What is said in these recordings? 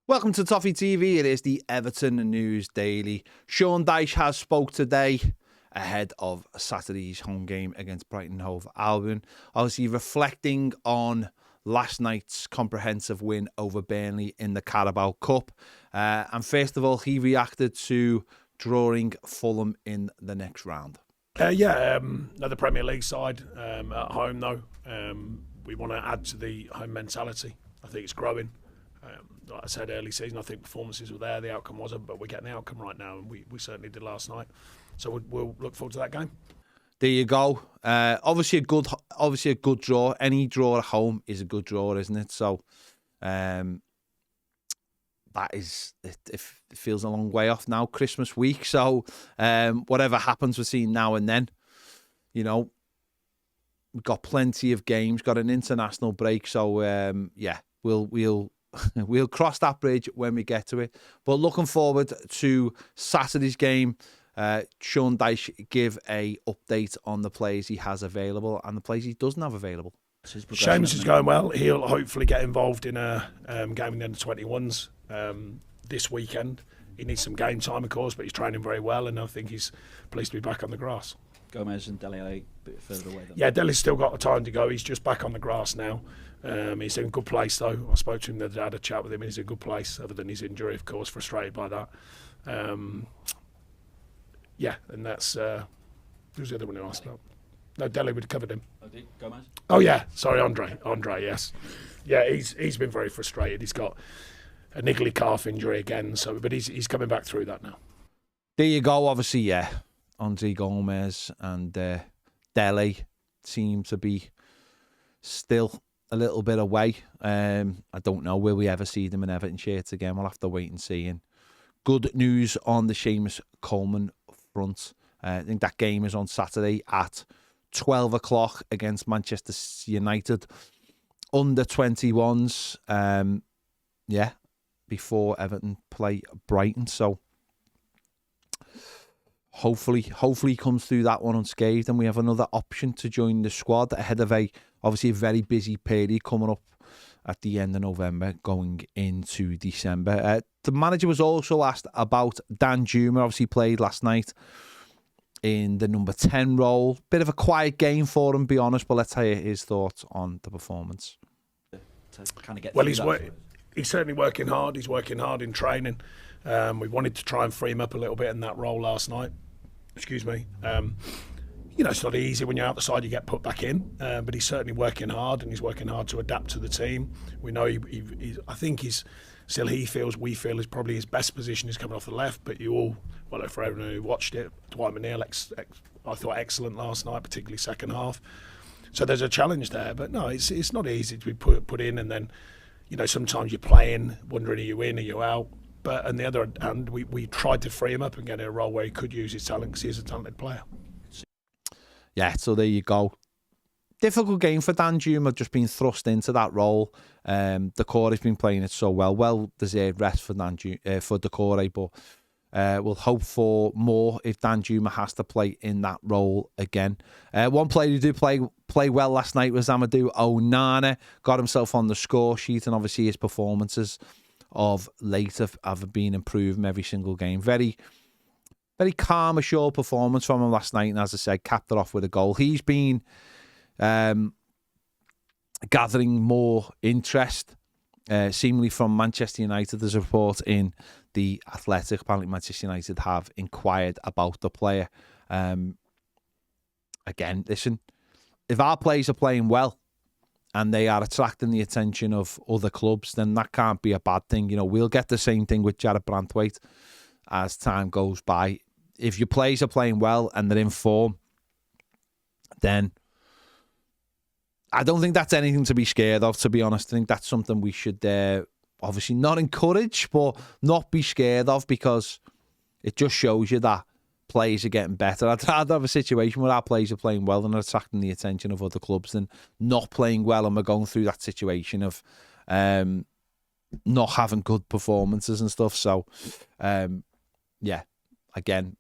Welcome to Toffee TV. It is the Everton News Daily. Sean Dyche has spoke today ahead of Saturday's home game against Brighton Hove Albion. Obviously reflecting on last night's comprehensive win over Burnley in the Carabao Cup. And first of all, he reacted to drawing Fulham in the next round. Another Premier League side at home though. We want to add to the home mentality. I think it's growing. Like I said, early season, I think performances were there, the outcome wasn't, but we're getting the outcome right now, and we certainly did last night. So we'll look forward to that game. There you go. Obviously a good draw. Any draw at home is a good draw, isn't it? So that is it feels a long way off now, Christmas week. So whatever happens between now and then, you know, we've got plenty of games, got an international break. So we'll we'll cross that bridge when we get to it. But looking forward to Saturday's game. Sean Dyche give a update on the players he has available and the players he doesn't have available. Seamus is going well. He'll hopefully get involved in a game in the under-21s this weekend. He needs some game time, of course, but he's training very well, and I think he's pleased to be back on the grass. Gomez and Dele a bit further away. Yeah, Dele's still got time to go. He's just back on the grass now. He's in a good place, though. I spoke to him the other day, had a chat with him. He's in a good place, other than his injury, of course, frustrated by that. And that's... who's the other one who asked about? No, Dele would have covered him. Gomez? Oh, yeah. Sorry, Andre, yes. Yeah, he's been very frustrated. He's got a niggly calf injury again, but he's coming back through that now. There you go, obviously, yeah. Andre Gomez and Dele seem to be still a little bit away. I don't know, will we ever see them in Everton shirts again? We'll have to wait and see. And good news on the Seamus Coleman front. I think that game is on Saturday at 12 o'clock against Manchester United. Under 21s. Before Everton play Brighton. So hopefully he comes through that one unscathed, and we have another option to join the squad ahead of a very busy period coming up at the end of November going into December. The manager was also asked about Dan Juma. Obviously played last night in the number 10 role. Bit of a quiet game for him, be honest, but let's hear his thoughts on the performance. He's certainly working hard. He's working hard in training. We wanted to try and free him up a little bit in that role last night. Excuse me. It's not easy when you're out the side, you get put back in. But he's certainly working hard, and he's working hard to adapt to the team. We know we feel is probably his best position is coming off the left. But for everyone who watched it, Dwight McNeil, I thought excellent last night, particularly second half. So there's a challenge there. But no, it's not easy to be put in, and then sometimes you're playing, wondering are you in, are you out. But on the other hand, we tried to free him up and get in a role where he could use his talent because he's a talented player. Yeah, so there you go. Difficult game for Dan Juma, just being thrust into that role. Decore has been playing it so well. Well-deserved rest for Decore, but we'll hope for more if Dan Juma has to play in that role again. One player who did play well last night was Amadou Onana. Got himself on the score sheet, and obviously his performances of late have been improving every single game. Very, very calm, assured performance from him last night, and as I said, capped it off with a goal. He's been gathering more interest, seemingly from Manchester United. There's a report in The Athletic. Apparently Manchester United have inquired about the player. Again, listen, if our players are playing well and they are attracting the attention of other clubs, then that can't be a bad thing. We'll get the same thing with Jared Brantwaite as time goes by. If your players are playing well and they're in form, then I don't think that's anything to be scared of, to be honest. I think that's something we should obviously not encourage, but not be scared of, because it just shows you that players are getting better. I'd rather have a situation where our players are playing well and are attracting the attention of other clubs than not playing well and we're going through that situation of not having good performances and stuff. So, again,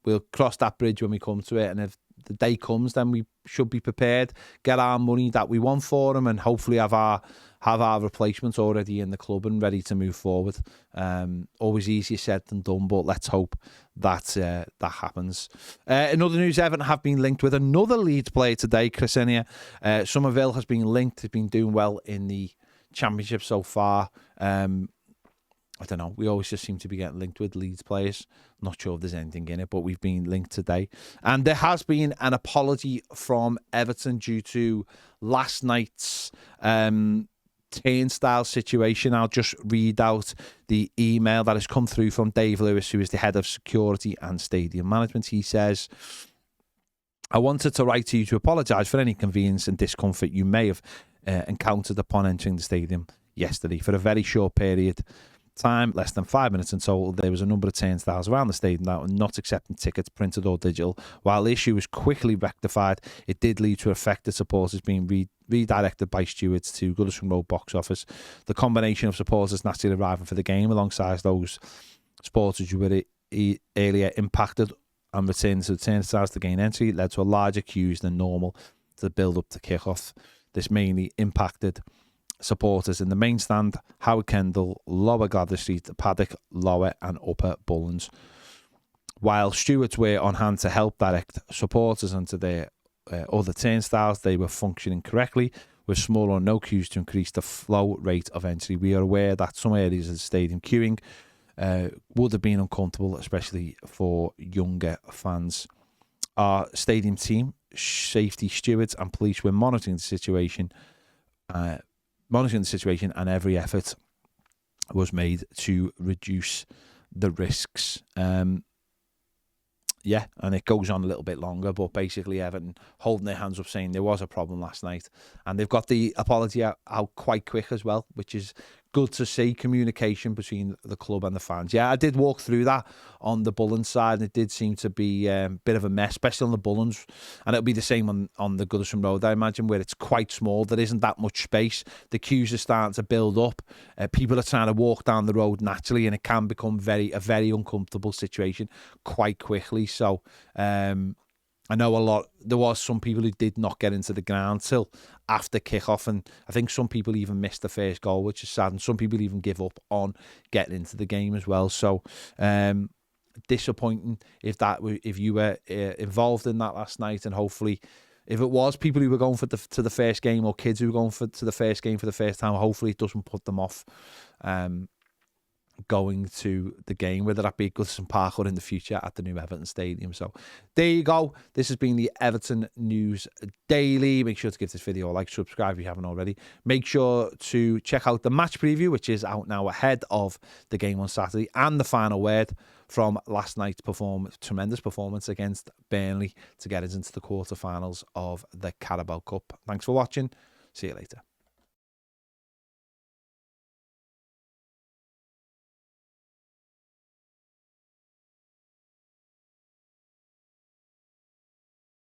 we'll cross that bridge when we come to it. And if the day comes, then we should be prepared, get our money that we want for them, and hopefully have our have our replacements already in the club and ready to move forward. Always easier said than done, but let's hope that that happens. In other news, Everton have been linked with another Leeds player today, Chris Enia. Somerville has been linked, has been doing well in the Championship so far. I don't know. We always just seem to be getting linked with Leeds players. Not sure if there's anything in it, but we've been linked today. And there has been an apology from Everton due to last night's turnstile situation. I'll just read out the email that has come through from Dave Lewis, who is the head of security and stadium management. He says, I wanted to write to you to apologise for any convenience and discomfort you may have encountered upon entering the stadium yesterday. For a very short period time, less than 5 minutes in total, there was a number of turnstiles around the stadium that were not accepting tickets, printed or digital. While the issue was quickly rectified, it did lead to affected supporters being redirected by stewards to Goodison Road box office. The combination of supporters naturally arriving for the game alongside those supporters who were earlier impacted and returned to the turnstiles to gain entry led to a larger queues than normal to build up to kick-off. This mainly impacted supporters in the main stand, Howard Kendall, Lower Gladys Street, Paddock, Lower and Upper Bullens. While stewards were on hand to help direct supporters into their other turnstiles, they were functioning correctly with small or no queues to increase the flow rate of entry. We are aware that some areas of the stadium queuing would have been uncomfortable, especially for younger fans. Our stadium team, safety stewards and police were monitoring the situation, and every effort was made to reduce the risks. Yeah, and it goes on a little bit longer, but basically Everton holding their hands up saying there was a problem last night, and they've got the apology out quite quick as well, which is good to see. Communication between the club and the fans. Yeah, I did walk through that on the Bullens side, and it did seem to be a bit of a mess, especially on the Bullens, and it'll be the same on the Goodison Road, I imagine, where it's quite small. There isn't that much space. The queues are starting to build up. People are trying to walk down the road naturally, and it can become a very uncomfortable situation quite quickly. So I know there was some people who did not get into the ground till after kick-off, and I think some people even missed the first goal, which is sad, and some people even give up on getting into the game as well. So disappointing if you were involved in that last night, and hopefully if it was people who were going to the first game, or kids who were going to the first game for the first time, hopefully it doesn't put them off going to the game, whether that be at Goodison Park or in the future at the new Everton Stadium. So there you go. This has been the Everton News Daily. Make sure to give this video a like, subscribe if you haven't already. Make sure to check out the match preview, which is out now ahead of the game on Saturday, and the final word from last night's tremendous performance against Burnley to get us into the quarterfinals of the Carabao Cup. Thanks for watching. See you later.